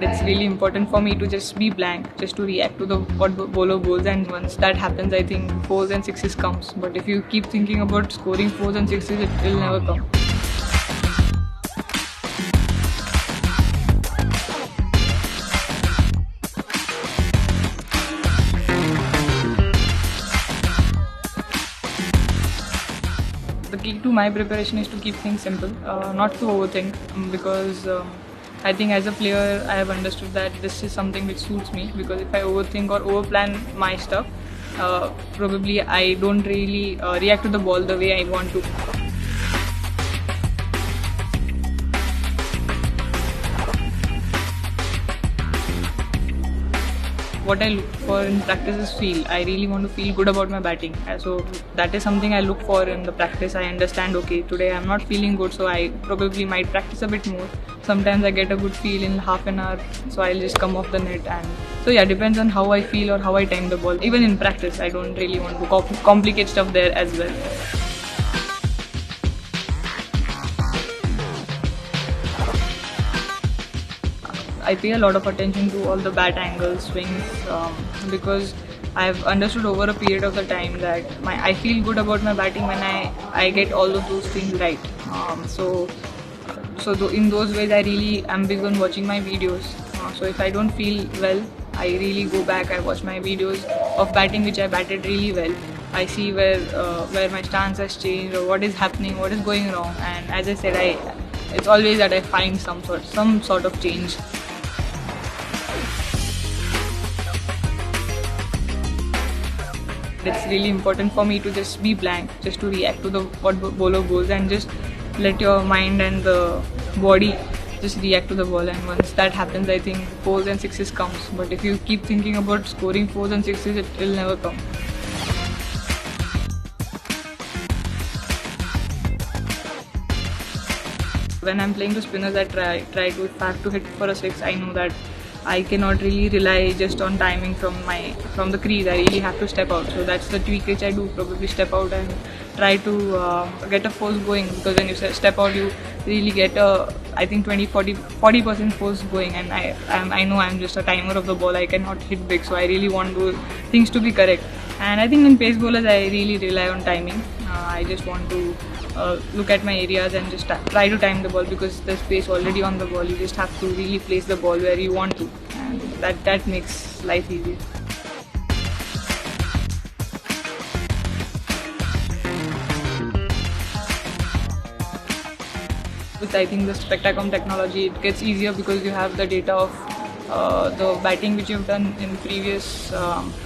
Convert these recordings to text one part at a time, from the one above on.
It's really important for me to just be blank, just to react to the what bowler goes, and once that happens, I think fours and sixes comes. But if you keep thinking about scoring fours and sixes, it will never come. The key to my preparation is to keep things simple, not to overthink, because I think as a player I have understood that this is something which suits me, because if I overthink or overplan my stuff, probably I don't really react to the ball the way I want to. What I look for in practice is feel. I really want to feel good about my batting. So that is something I look for in the practice. I understand, okay, today I'm not feeling good, so I probably might practice a bit more. Sometimes I get a good feel in half an hour, so I'll just come off the net. And so yeah, depends on how I feel or how I time the ball. Even in practice, I don't really want to complicate stuff there as well. I pay a lot of attention to all the bat angles, swings, because I've understood over a period of the time that I feel good about my batting when I get all of those things right. In those ways, I really am big on watching my videos. So if I don't feel well, I really go back. I watch my videos of batting which I batted really well. I see where my stance has changed or what is happening, what is going wrong. And as I said, it's always that I find some sort of change. It's really important for me to just be blank, just to react to the what bowler goes, and just let your mind and the body just react to the ball. And once that happens, I think fours and sixes comes. But if you keep thinking about scoring fours and sixes, it will never come. When I'm playing to spinners, I try to, if I have to hit for a six, I know that I cannot really rely just on timing from the crease. I really have to step out. So that's the tweak which I do. Probably step out and try to get a force going, because when you step out, you really get I think 40% force going. And I know I'm just a timer of the ball. I cannot hit big, so I really want things to be correct. And I think in pace bowlers, I really rely on timing. I just want to look at my areas and just try to time the ball, because there's space already on the ball. You just have to really place the ball where you want to, and that makes life easy. With I think the Spectacom technology, it gets easier because you have the data of the batting which you've done in previous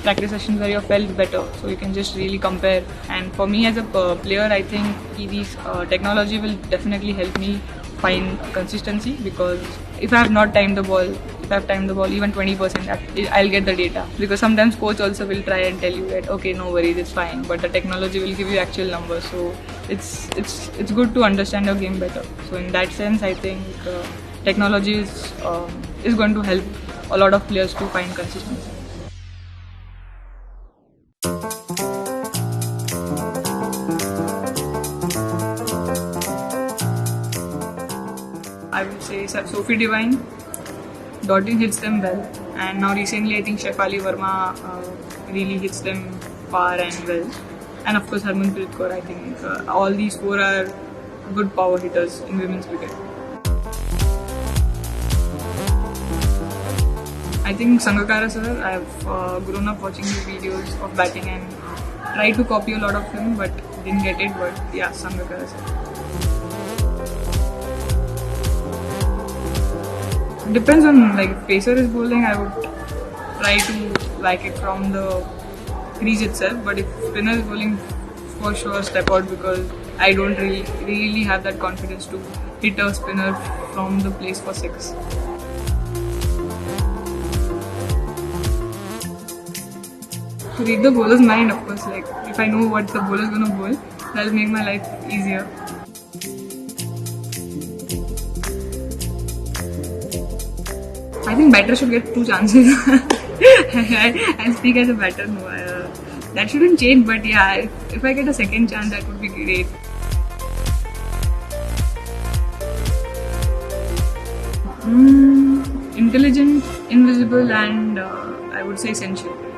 practice sessions where you felt better, so you can just really compare. And for me as a player, I think these technology will definitely help me find consistency, because if I have not timed the ball, if I have timed the ball even 20%, I'll get the data, because sometimes coach also will try and tell you that okay, no worries, it's fine, but the technology will give you actual numbers. So it's good to understand your game better. So in that sense, I think technology is going to help a lot of players to find consistency. I would say Sophie Devine. Dottin hits them well, and now recently I think Shefali Verma really hits them far and well. And of course Harmanpreet Kaur. I think all these four are good power hitters in women's cricket. I think Sangakkara sir, I've grown up watching his videos of batting and tried to copy a lot of him, but didn't get it. But yeah, Sangakkara sir. Depends on, like, if pacer is bowling, I would try to like it from the crease itself. But if spinner is bowling, for sure step out, because I don't really have that confidence to hit a spinner from the place for six. To read the bowler's mind, of course, like if I know what the bowler is going to bowl, that'll make my life easier. I think batter should get 2 chances. I'll speak as a batter. No, that shouldn't change, but yeah, if I get a second chance, that would be great. In intelligent, invisible, and I would say essential.